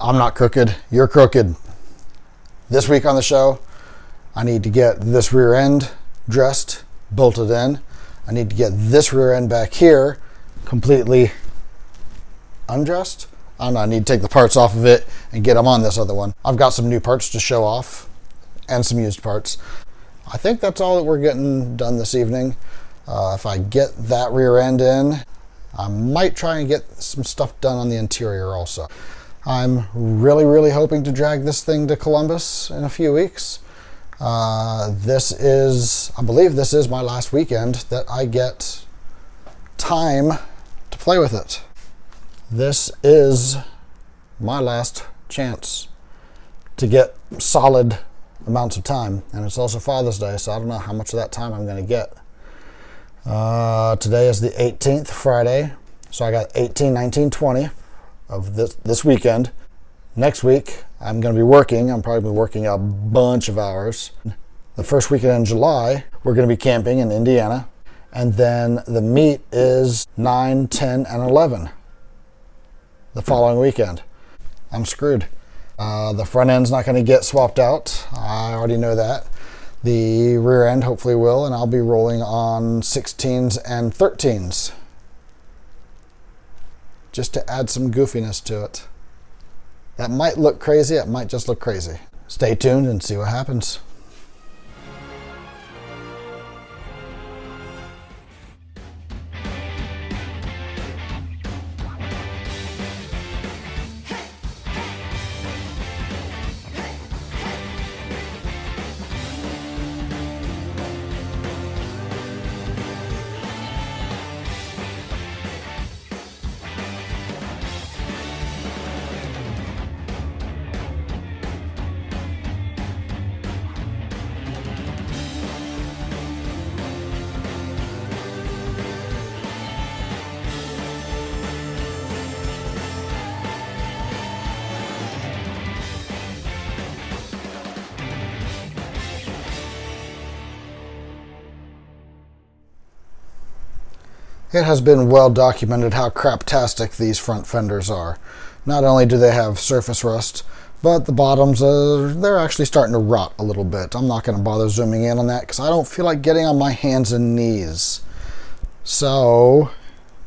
I'm not crooked, you're crooked. This week on the show, I need to get this rear end dressed, bolted in. I need to get this rear end back here completely undressed. I don't know, I need to take the parts off of it and get them on this other one. I've got some new parts to show off and some used parts. I think that's all that we're getting done this evening. If I get that rear end in, I might try and get some stuff done on the interior also. I'm really hoping to drag this thing to Columbus in a few weeks. I believe this is my last weekend that I get time to play with it. This is my last chance to get solid amounts of time, and it's also Father's Day, so I don't know how much of that time I'm going to get. Today is the 18th, Friday, so I got 18, 19, 20 of this weekend. Next week, I'm going to be working. I'm probably working a bunch of hours. The first weekend in July, we're going to be camping in Indiana, and then the meet is 9, 10, and 11 the following weekend. I'm screwed. The front end's not going to get swapped out. I already know that. The rear end hopefully will, and I'll be rolling on 16s and 13s. Just to add some goofiness to it. That might look crazy, it might just look crazy. Stay tuned and see what happens. It has been well documented how craptastic these front fenders are. Not only do they have surface rust, but the bottoms, they're actually starting to rot a little bit. I'm not going to bother zooming in on that because I don't feel like getting on my hands and knees. So,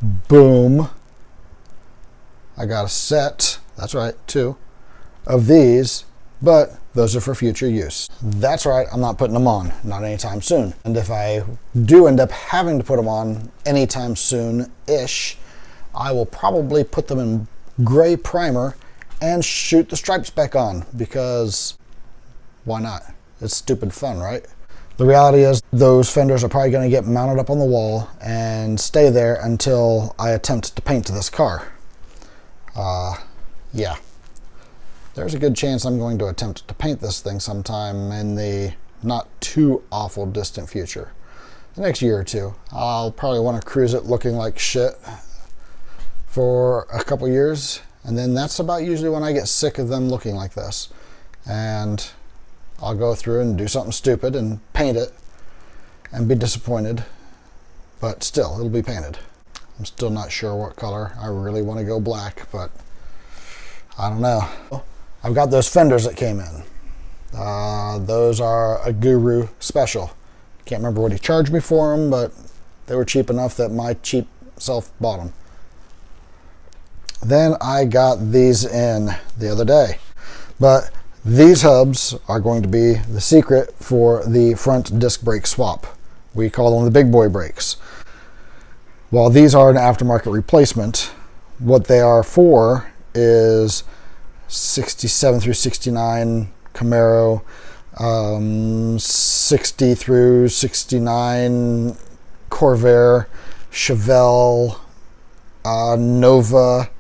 boom. I got a set, that's right, 2 of these, but those are for future use. That's right, I'm not putting them on, not anytime soon. And if I do end up having to put them on anytime soon-ish, I will probably put them in gray primer and shoot the stripes back on, because why not? It's stupid fun, right? The reality is those fenders are probably going to get mounted up on the wall and stay there until I attempt to paint this car. Yeah. There's a good chance I'm going to attempt to paint this thing sometime in the not too awful distant future. The next year or two. I'll probably want to cruise it looking like shit for a couple years, and then that's about usually when I get sick of them looking like this. And I'll go through and do something stupid and paint it and be disappointed, but still, it'll be painted. I'm still not sure what color. I really want to go black, but I don't know. I've got those fenders that came in. Those are a Guru special. Can't remember what he charged me for them, but they were cheap enough that my cheap self bought them. Then I got these in the other day. But these hubs are going to be the secret for the front disc brake swap. We call them the big boy brakes. While these are an aftermarket replacement, what they are for is 67 through 69 Camaro, 60 through 69 Corvair, Chevelle, Nova,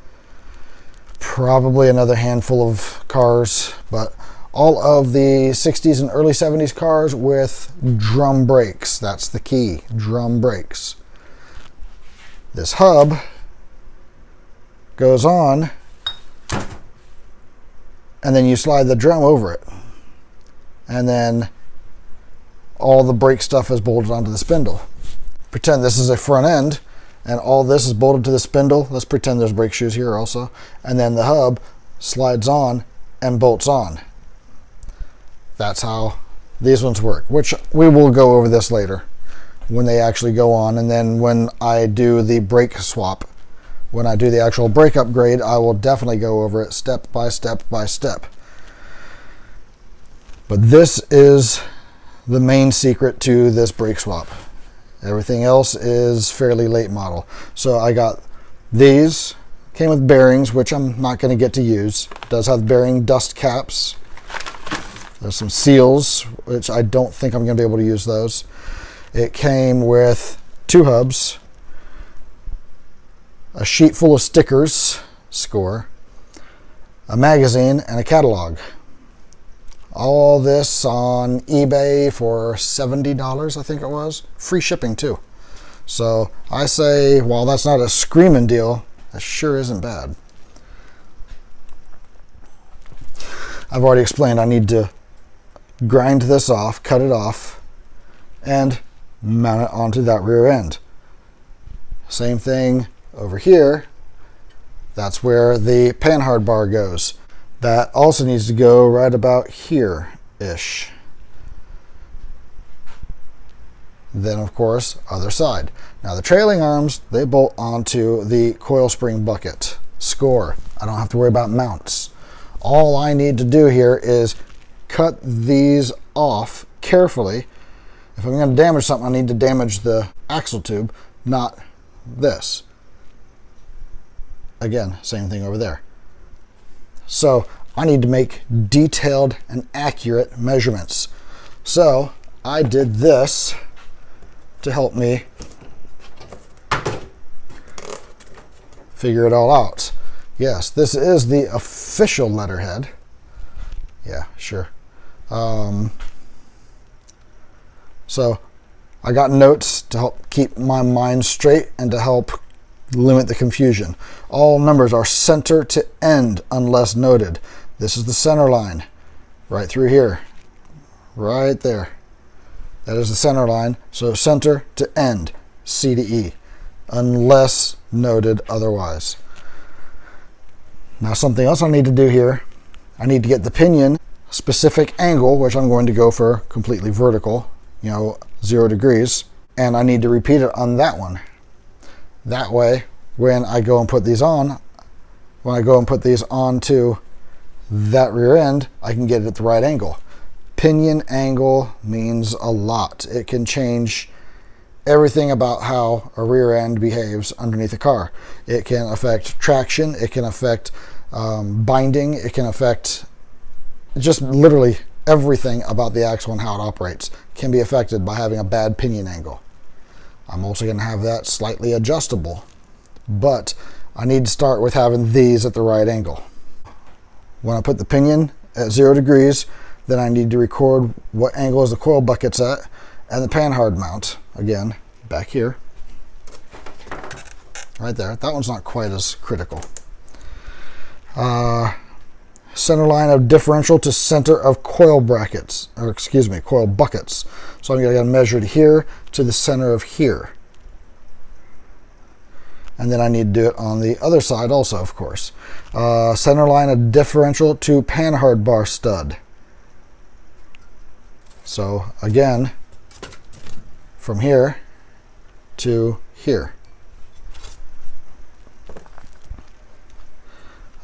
probably another handful of cars, but all of the 60s and early 70s cars with drum brakes. That's the key, drum brakes. This hub goes on, and then you slide the drum over it. And then all the brake stuff is bolted onto the spindle. Pretend this is a front end, and all this is bolted to the spindle. Let's pretend there's brake shoes here also. And then the hub slides on and bolts on. That's how these ones work, which we will go over this later when they actually go on. And then when I do the brake swap, when I do the actual brake upgrade, I will definitely go over it step by step by step. But this is the main secret to this brake swap. Everything else is fairly late model. So I got these, came with bearings, which I'm not going to get to use. It does have bearing dust caps. There's some seals, which I don't think I'm going to be able to use those. It came with 2 hubs, a sheet full of stickers, score, a magazine, and a catalog. All this on eBay for $70, I think it was. Free shipping too. So I say, while that's not a screaming deal, that sure isn't bad. I've already explained I need to grind this off, cut it off, and mount it onto that rear end. Same thing over here. That's where the panhard bar goes. That also needs to go right about here-ish. Then, of course, other side. Now, the trailing arms, they bolt onto the coil spring bucket. Score. I don't have to worry about mounts. All I need to do here is cut these off carefully. If I'm going to damage something, I need to damage the axle tube, not this. Again, same thing over there. So I need to make detailed and accurate measurements. So I did this to help me figure it all out. Yes, this is the official letterhead. Yeah, sure. So I got notes to help keep my mind straight and to help limit the confusion. All numbers are center to end unless noted. This is the center line right through here, right there. That is the center line. So center to end, C to E, unless noted otherwise. Now something else I need to do here, I need to get the pinion specific angle, which I'm going to go for completely vertical, 0 degrees, and I need to repeat it on that one. That way, when I go and put these on, onto that rear end, I can get it at the right angle. Pinion angle means a lot. It can change everything about how a rear end behaves underneath a car. It can affect traction, it can affect binding, it can affect just literally everything about the axle and how it operates can be affected by having a bad pinion angle. I'm also going to have that slightly adjustable, but I need to start with having these at the right angle. When I put the pinion at 0 degrees, then I need to record what angle is the coil bucket's at and the panhard mount, again, back here. Right there. That one's not quite as critical. Center line of differential to center of coil brackets, or coil buckets. So I'm going to measure it here to the center of here. And then I need to do it on the other side also, of course. Center line of differential to panhard bar stud. So again, from here to here.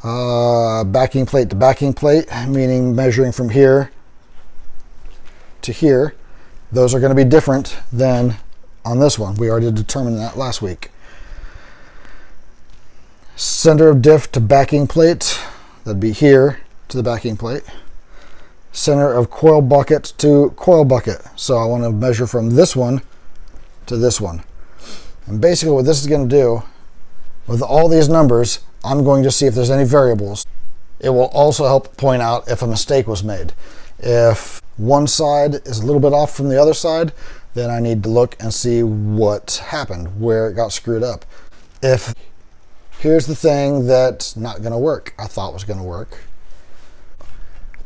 Backing plate to backing plate, meaning measuring from here to here. Those are going to be different than on this one. We already determined that last week. Center of diff to backing plate, that'd be here to the backing plate. Center of coil bucket to coil bucket. So I want to measure from this one to this one. And basically what this is going to do, with all these numbers, I'm going to see if there's any variables. It will also help point out if a mistake was made. If one side is a little bit off from the other side, then I need to look and see what happened, where it got screwed up. If here's the thing that's not going to work, I thought was going to work.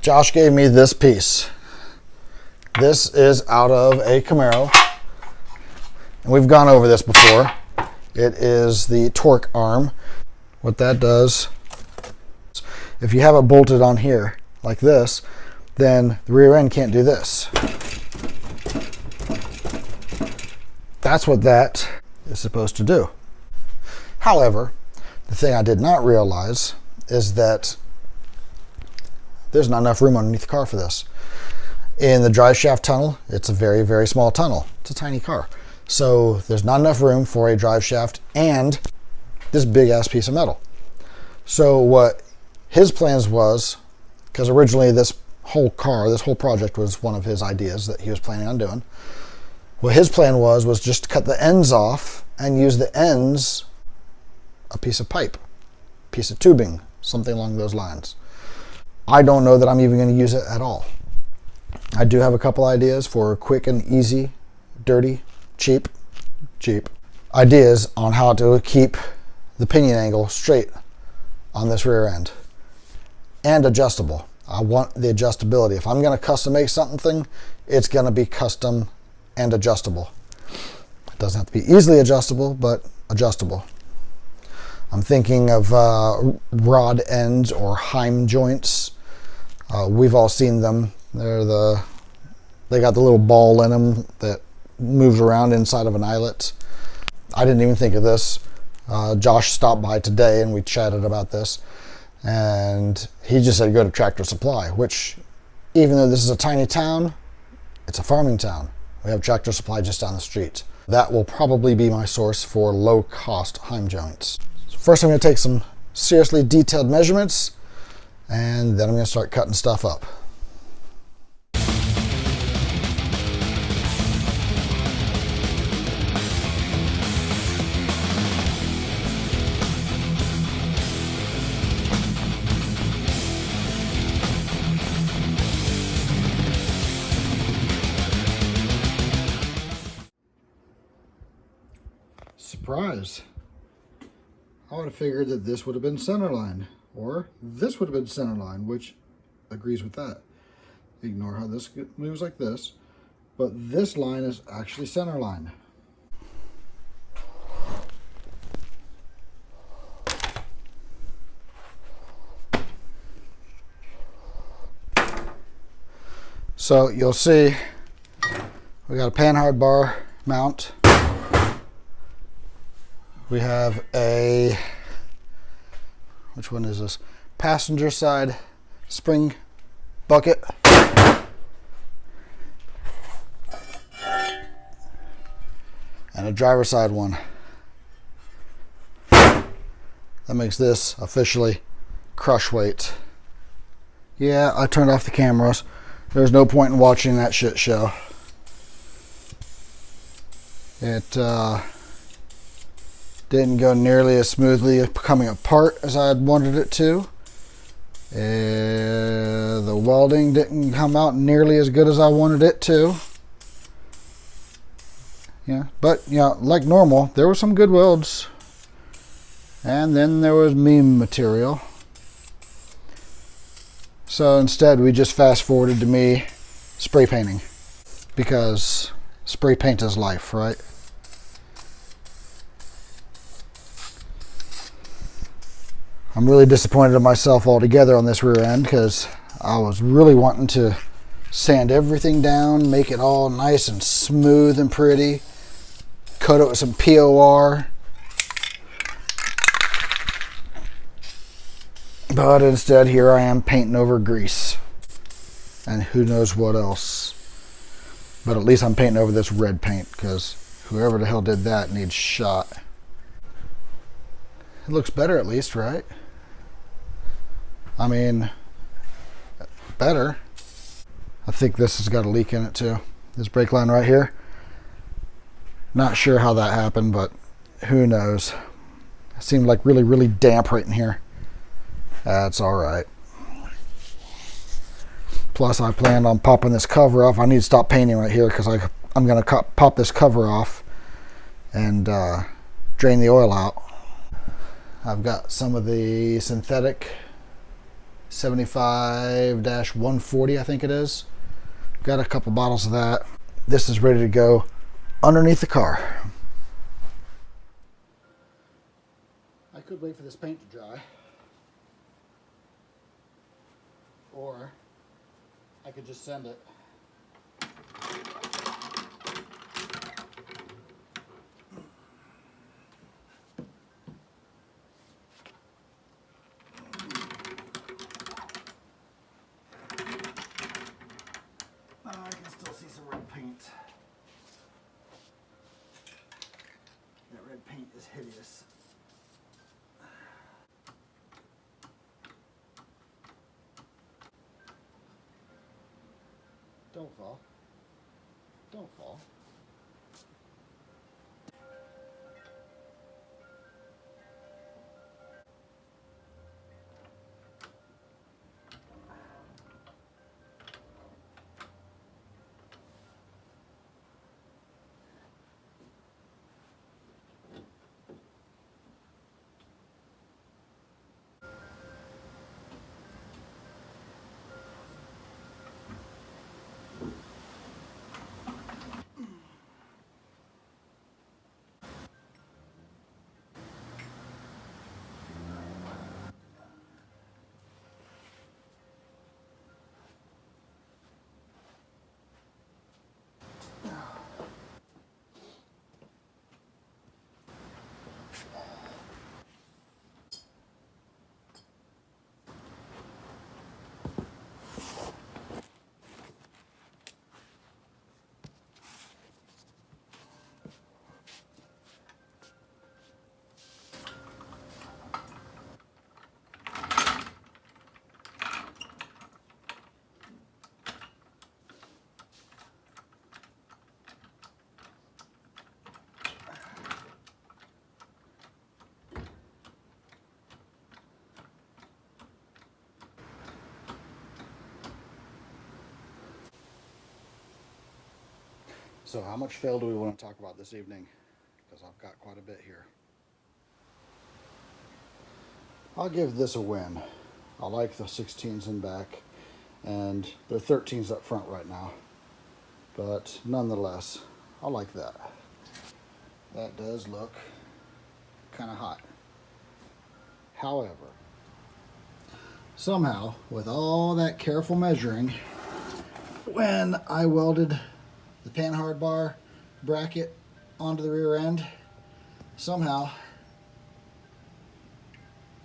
Josh gave me this piece. This is out of a Camaro, and we've gone over this before. It is the torque arm. What that does If you have it bolted on here like this, then the rear end can't do this. That's what that is supposed to do. However, the thing I did not realize is that there's not enough room underneath the car for this. In the drive shaft tunnel, it's a very, very small tunnel. It's a tiny car. So there's not enough room for a drive shaft and this big ass piece of metal. So what his plans was, because originally this whole project was one of his ideas that he was planning on doing. What his plan was just to cut the ends off and use the ends a piece of pipe, piece of tubing, something along those lines. I don't know that I'm even going to use it at all. I do have a couple ideas for quick and easy, dirty, cheap ideas on how to keep the pinion angle straight on this rear end and adjustable. I want the adjustability. If I'm going to custom make something, it's going to be custom and adjustable. It doesn't have to be easily adjustable, but adjustable. I'm thinking of rod ends or heim joints. We've all seen them. They got the little ball in them that moves around inside of an eyelet. I didn't even think of this. Josh stopped by today and we chatted about this. And he just said go to Tractor Supply, which even though this is a tiny town, it's a farming town. We have Tractor Supply just down the street. That will probably be my source for low-cost heim joints. So first I'm going to take some seriously detailed measurements, and then I'm going to start cutting stuff up. Surprise. I would have figured that this would have been centerline, or this would have been centerline, which agrees with that. Ignore how this moves like this, but this line is actually centerline. So you'll see we got a panhard bar mount. We have a, which one is this? Passenger side spring bucket. And a driver side one. That makes this officially crush weight. Yeah, I turned off the cameras. There's no point in watching that shit show. It didn't go nearly as smoothly coming apart as I had wanted it to. The welding didn't come out nearly as good as I wanted it to. Yeah, but like normal, there were some good welds. And then there was meme material. So instead we just fast forwarded to me spray painting. Because spray paint is life, right? I'm really disappointed in myself altogether on this rear end because I was really wanting to sand everything down, make it all nice and smooth and pretty, coat it with some POR. But instead, here I am painting over grease. And who knows what else. But at least I'm painting over this red paint because whoever the hell did that needs shot. It looks better at least, right? I mean, better. I think this has got a leak in it too. This brake line right here. Not sure how that happened, but who knows. It seemed like really, really damp right in here. That's all right. Plus, I planned on popping this cover off. I need to stop painting right here because I'm going to pop this cover off and drain the oil out. I've got some of the synthetic 75-140, I think it is. Got a couple bottles of that. This is ready to go underneath the car. I could wait for this paint to dry. or I could just send it. I can still see some red paint. That red paint is hideous. Don't fall. Don't fall. So how much fill do we want to talk about this evening? Because I've got quite a bit here. I'll give this a win. I like the 16s in back, and they're 13s up front right now. But nonetheless, I like that. That does look kind of hot. However, somehow, with all that careful measuring, when I welded the panhard bar bracket onto the rear end, somehow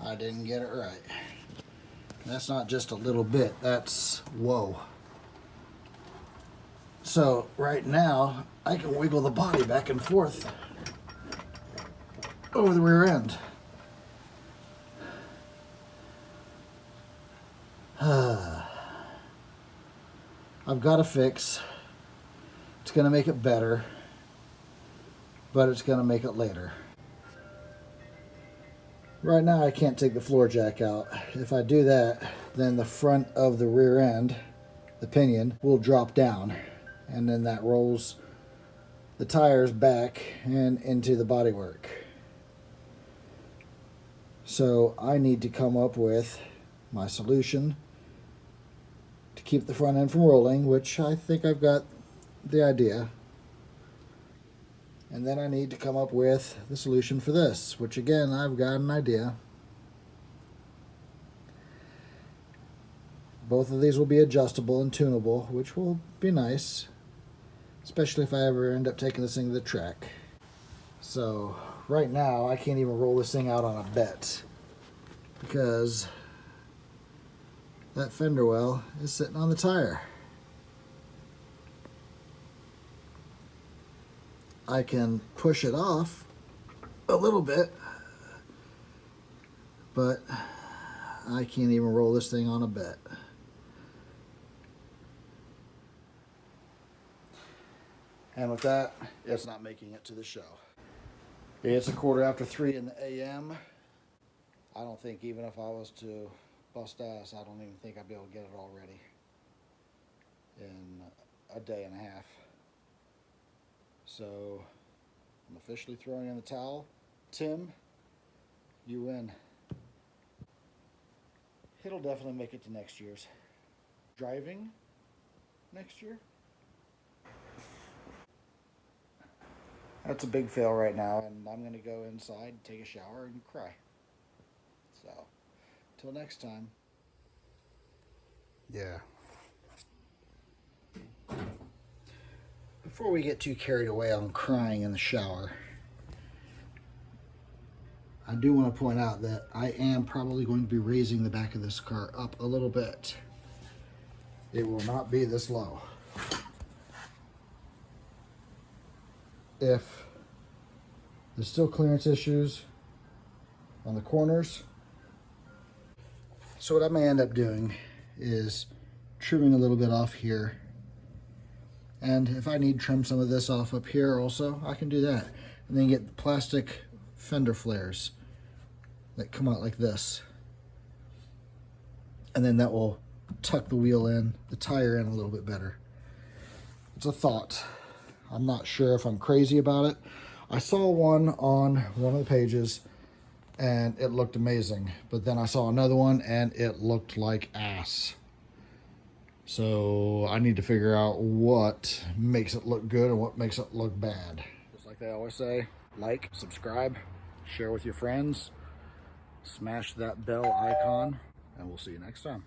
I didn't get it right. And that's not just a little bit, that's whoa. So right now I can wiggle the body back and forth over the rear end. I've got a fix. It's going to make it better, but it's going to make it later. Right now I can't take the floor jack out. If I do that, then the front of the rear end, the pinion, will drop down, and then that rolls the tires back and into the bodywork. So I need to come up with my solution to keep the front end from rolling, which I think I've got the idea. And then I need to come up with the solution for this, which again, I've got an idea. Both of these will be adjustable and tunable, which will be nice, especially if I ever end up taking this thing to the track. So right now, I can't even roll this thing out on a bet because that fender well is sitting on the tire. I can push it off a little bit, but I can't even roll this thing on a bet. And with that, it's not making it to the show. It's 3:15 in the AM. I don't think even if I was to bust ass, I don't even think I'd be able to get it all ready in a day and a half. So I'm officially throwing in the towel. Tim, you win. It'll definitely make it to next year's. Driving next year? That's a big fail right now, and I'm going to go inside, take a shower, and cry. So, till next time. Yeah. Before we get too carried away on crying in the shower, I do want to point out that I am probably going to be raising the back of this car up a little bit. It will not be this low. If there's still clearance issues on the corners, so what I may end up doing is trimming a little bit off here. And if I need to trim some of this off up here also, I can do that. And then get plastic fender flares that come out like this. And then that will tuck the wheel in, the tire in a little bit better. It's a thought. I'm not sure if I'm crazy about it. I saw one on one of the pages and it looked amazing. But then I saw another one and it looked like ass. So I need to figure out what makes it look good and what makes it look bad. Just like they always say, like, subscribe, share with your friends, smash that bell icon, and we'll see you next time.